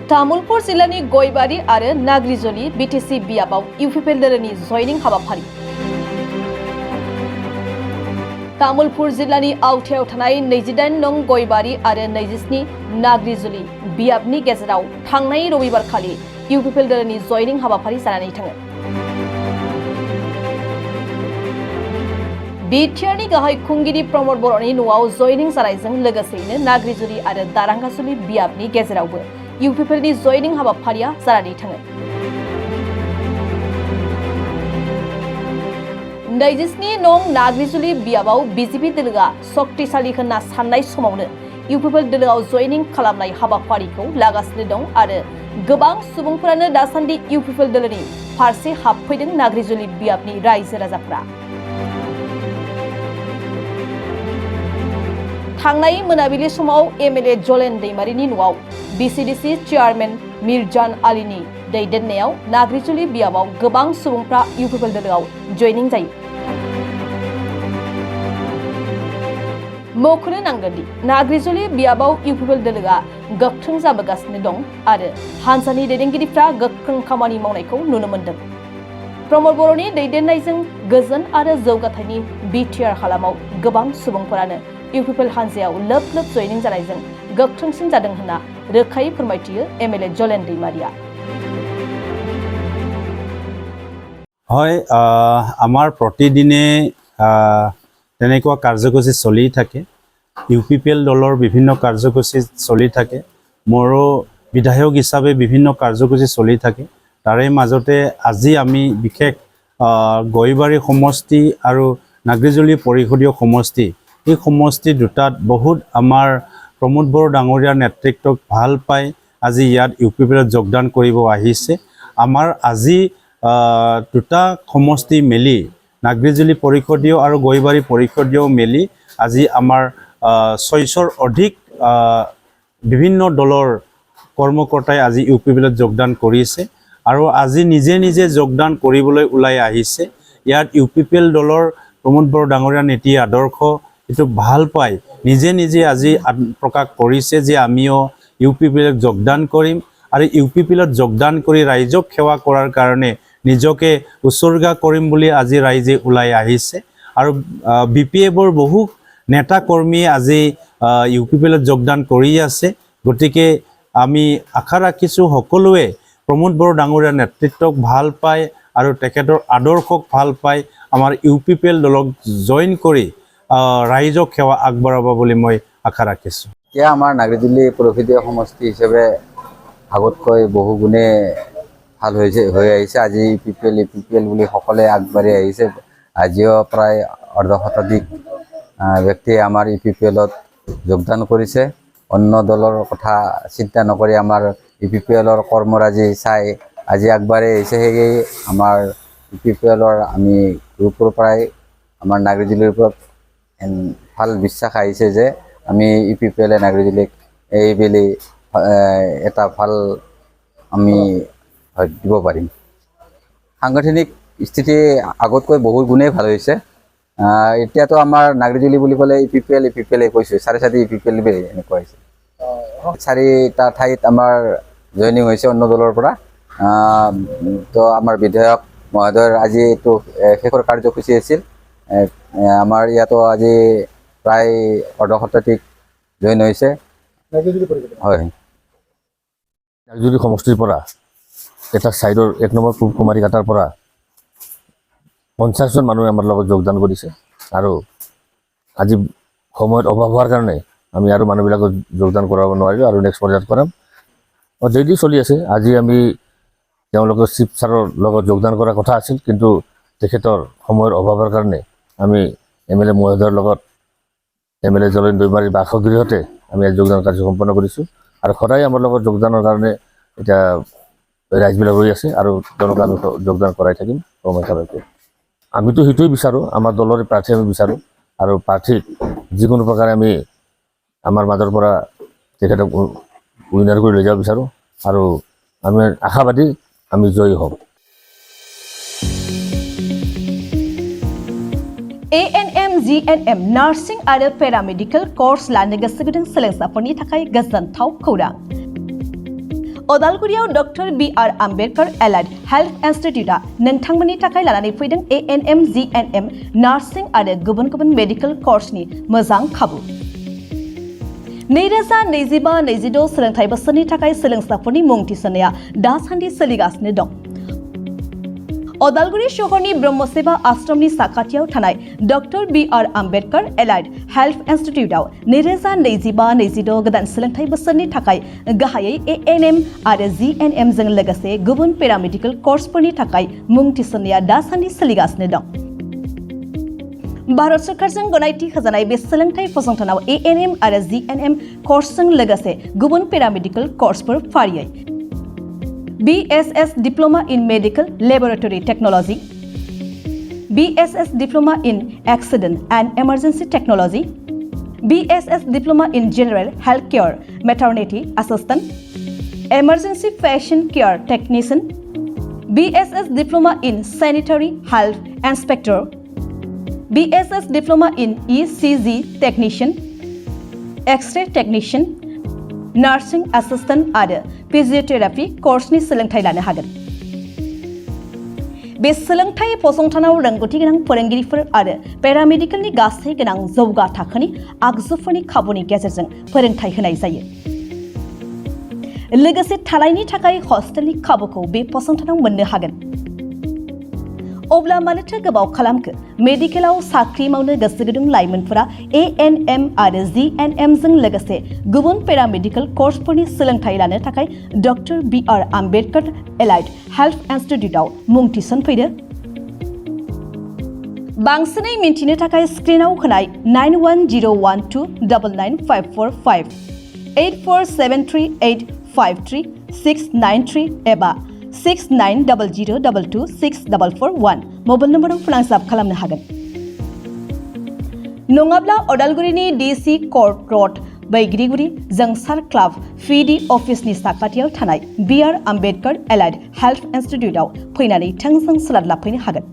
तामुलपुर जिल्लानि गयबारि आरो नाग्रिजलि बिटिसि बियाबाव इउपिपिएल दोलोनि जयनिं हाबाफारि। तामुलपुर जिल्लानि आवथायाव थानाय 28 नं गयबारि आरो 27 नाग्रिजलि बियाबनि गेजेराव थांनाय रबिबारखालि इउपिपिएल दोलोनि जयनिं हाबाफारि जानानै थाङो। बिटिआरनि गाहाय खुंगिरि प्रमद बर'नि न'आव जयनिं जानायजों लोगोसेयैनो नाग्रिजलि आरो दारांगाजलि बियाबनि गेजेरावबो इउपिपिएलनि जयनिं हाबाफारिया जानानै थाङो। 27 नं नाग्रिजलि बियाबाव बिजेपि दोलोआ शक्तिशाली होनना साननाय समावनो इउपिपिएल दोलोआव जयनिं खालामनाय हाबाफारिखौ लागासिनो दं आरो गोबां सुबुंफोरानो दासान्दि इउपिपिएल दोलोनि फारसे हाबफैदों। नाग्रिजलि बियाबनि रायजो राजाफोरा थांनाय मोनाबिलि समाव एमएलए जलेन दैमारिनि न'आव बिसिडिसि चेयारमेन मिर्जान आलीनि दैदेननायाव नाग्रिजलि बियाबाव गोबां सुबुंफ्रा इउपिपिएल दोलोआव जयनिं जायो। मख'नो नांगोनदि नाग्रिजलि बियाबाव इउपिपिएल दोलोआ गोख्रों जाबोगासिनो दं आरो हानजानि दैदेनगिरिफ्रा गोख्रों खामानि मावनायखौ नुनो मोन्दों। प्रमद बर'नि दैदेननायजों गोजोन आरो जौगाथायनि बिटिआर हालामाव गोबां सुबुंफोरानो इउपिपिएल हानजायाव लोब लोब जयनिं जानायजों गोख्रोंसिन जादों होनना रोखायै फोरमायथियो एमएलए जलेन दैमारिया। হয়, আমাৰ প্ৰতিদিনে তেনেকুৱা কাৰ্যসূচী চলি থাকে। ইউপিপিএল দলৰ বিভিন্ন কাৰ্যসূচী চলি থাকে। মোৰো বিধায়ক হিচাপে বিভিন্ন কাৰ্যসূচী চলি থাকে। তাৰে মাজতে আজি আমি বিশেষ গয়বাৰী সমষ্টি আৰু নাগ্ৰিজলি পৰিষদীয় সমষ্টি, এই সমষ্টি দুটাত বহুত আমাৰ প্ৰমোদ বড়ো ডাঙৰীয়াৰ নেতৃত্বক ভাল পাই আজি ইয়াত ইউপিপিএলত যোগদান কৰিব আহিছে। আমাৰ আজি দুটা সমষ্টি মিলি নাগ্ৰিজলি পৰিষদীয় আৰু গয়বাৰী পৰিষদীয় মিলি আজি আমাৰ 600ৰ অধিক বিভিন্ন দলৰ কৰ্মকৰ্তাই আজি ইউপিপিএলত যোগদান কৰিছে আৰু আজি নিজে নিজে যোগদান কৰিবলৈ ওলাই আহিছে। ইয়াত ইউপিপিএল দলৰ প্ৰমোদ বড়ো ডাঙৰীয়াৰ নীতি আদৰ্শ এইটো ভাল পাই নিজে নিজে আজি প্ৰকাশ কৰিছে যে আমিও ইউপিপিএলত যোগদান কৰিম আৰু ইউপিপিএলত যোগদান কৰি ৰাইজক সেৱা কৰাৰ কাৰণে নিজকে উৎসৰ্গা কৰিম বুলি আজি ৰাইজে ওলাই আহিছে। আৰু বিপিএফৰ বহু নেতা কৰ্মীয়ে আজি ইউপিপিএলত যোগদান কৰি আছে। গতিকে আমি আশা ৰাখিছোঁ সকলোৱে প্ৰমোদ বড়ো ডাঙৰীয়াৰ নেতৃত্বক ভাল পায় আৰু তেখেতৰ আদৰ্শক ভাল পায় আমাৰ ইউপিপিএল দলক জইন কৰি ৰাইজক সেৱা আগবঢ়াব বুলি মই আশা ৰাখিছোঁ। এতিয়া আমাৰ নাগ্ৰিজলি পৰিষদীয় সমষ্টি হিচাপে আগতকৈ বহু গুণে ভাল হৈ আহিছে। আজি ইউপিপিএল বুলি সকলোৱে আগবাঢ়ি আহিছে। আজিও প্ৰায় অৰ্ধশতাধিক ব্যক্তিয়ে আমাৰ ইউপিপিএলত যোগদান কৰিছে। অন্য দলৰ কথা চিন্তা নকৰি আমাৰ ইউপিপিএলৰ কৰ্মৰাজি চাই আজি আগবাঢ়ি আহিছে। সেয়ে আমাৰ ইউপিপিএলৰ আমি গ্ৰুপৰ পৰাই আমাৰ নাগ্ৰিজলিৰ ওপৰত ভাল বিশ্বাস আহিছে যে আমি ইউপিপিএলে নাগ্ৰিজলিক এইবেলি এটা ভাল আমি দিব পাৰিম। সাংগঠনিক স্থিতি আগতকৈ বহু গুণেই ভাল হৈছে। এতিয়াতো আমাৰ নাগ্ৰিজলি বুলি ক'লে ইউপিপিএলে কৈছোঁ, 4.5 ইউপিপিএল এনেকুৱা হৈছে। 4টা ঠাইত আমাৰ জইনিং হৈছে অন্য দলৰ পৰা। তো আমাৰ বিধায়ক মহোদয়ৰ আজি এইটো শেষৰ কাৰ্যসূচী আছিল। আমাৰ ইয়াতো আজি প্ৰায় অৰ্ধশতাধিক জইন হৈছে। হয়, নাগ্ৰিজলি সমষ্টিৰ পৰা এটা ছাইডৰ 1 নম্বৰ পূব কুমাৰী ঘাটাৰ পৰা 50জন মানুহে আমাৰ লগত যোগদান কৰিছে আৰু আজি সময়ত অভাৱ হোৱাৰ কাৰণে আমি আৰু মানুহবিলাকক যোগদান কৰাব নোৱাৰিলোঁ আৰু নেক্সট পৰ্যায়ত কৰাম। অলৰেডি চলি আছে। আজি আমি তেওঁলোকৰ চিফ ছাৰৰ লগত যোগদান কৰাৰ কথা আছিল, কিন্তু তেখেতৰ সময়ৰ অভাৱৰ কাৰণে আমি এমএলএ মহোদয়ৰ লগত এমএলএ জলেন দৈমাৰীৰ বাসগৃহতে আমি আজি যোগদান কাৰ্য সম্পন্ন কৰিছোঁ আৰু সদায় আমাৰ লগত যোগদানৰ কাৰণে এতিয়া ৰাইজবিলাক ৰৈ আছে আৰু তেওঁলোকে আমি যোগদান কৰাই থাকিম সময়লৈকে। আমিতো সেইটোৱে বিচাৰোঁ, আমাৰ দলৰে প্ৰাৰ্থী আমি বিচাৰোঁ আৰু প্ৰাৰ্থীক যিকোনো প্ৰকাৰে আমি আমাৰ মাজৰ পৰা তেখেতক উইনাৰ কৰি লৈ যাব বিচাৰোঁ আৰু আমি আশাবাদী আমি জয়ী হ'ম। ANM GNM नार्सिं आरो पेरामेडिकेल कर्स लानो गोसो गुदुं सोलोंसाफोरनि थाखाय गोजोनथाव खौरां। अदालगुरियाव डक्टर बि.आर. आम्बेडकार एलाइड हेल्थ इन्स्टिट्यूटआ नोंथांमोननि थाखाय लानानै फैदों A&M, GNM, नार्सिं आरो गुबुन गुबुन मेडिकेल कर्सनि मोजां खाबु। 2025-26 सोलोंथाइ बोसोरनि थाखाय सोलोंसाफोरनि मुं थिसननाया दासान्दि सोलिगासिनो दं। अदालगुरि शहरनि ब्रह्मसेबा आश्रमनि साखाथियाव थानाय डक्टर बि.आर. आम्बेडकार एलाइड हेल्थ इन्स्टिट्यूटआव 2025-26 गोदान सोलोंथाइ बोसोरनि थाखाय गाहायै A&M आरो GNM जों लोगोसे गुबुन पेरामेडिकेल कर्सफोरनि थाखाय मुं थिसननाया दासान्दि सोलिगासिनो दं। भारत सरकारजों गनायथि होजानाय बे सोलोंथाइ फसंथानाव A&M आरो GNM कर्सजों लोगोसे गुबुन पेरामेडिकेल कर्सफोर फारियै BSS Diploma in Medical Laboratory Technology, BSS Diploma in Accident and Emergency Technology, BSS Diploma in General Healthcare Maternity Assistant, Emergency Patient Care Technician, BSS Diploma in Sanitary Health Inspector, BSS Diploma in ECG Technician, X-ray Technician, nursing assistant आरो फिजियोथेरापि कर्सनि सोलोंथाइ लानो हागोन। बे सोलोंथाइ फसंथानाव रोंगौथि गोनां फोरोंगिरिफोर आरो पेरामेडिकेलनि गासै गोनां जौगा थाखोनि आगजुफोरनि खाबुनि गेजेरजों फोरोंथाइ होनाय जायो। लोगोसे थानायनि थाखाय हस्टेलनि खाबुखौ बे फसंथानाव मोननो हागोन। अब्ला मानोथो गोबाव खालामखो? मेडिकेलाव साख्रि मावनो गोसो गुदुं लाइमोनफोरा A&M आरो GNM जों लोगोसे गुबुन पेरामेडिकेल कर्सफोरनि सोलोंथाइ लानो थाखाय डक्टर बि.आर. आम्बेडकार एलाइड हेल्थ इन्स्टिट्यूटआव मुं थिसनफैदो। बांसिनै मिन्थिनो थाखाय स्क्रिनाव होनाय 9101299545 8473853 एबा 6900226441 मबाइल नम्बराव फोनांजाब खालामनो हागोन। नङाब्ला अदालगुरिनि DC कोर्ट रोड बैग्रिगुरि जोंसार क्लाब PD अफिसनि साखाथियाव थानाय बि.आर. आम्बेडकार एलाइड हेल्थ इन्स्टिट्यूटआव फैनानै थोंजों सोलाद लाफैनो हागोन।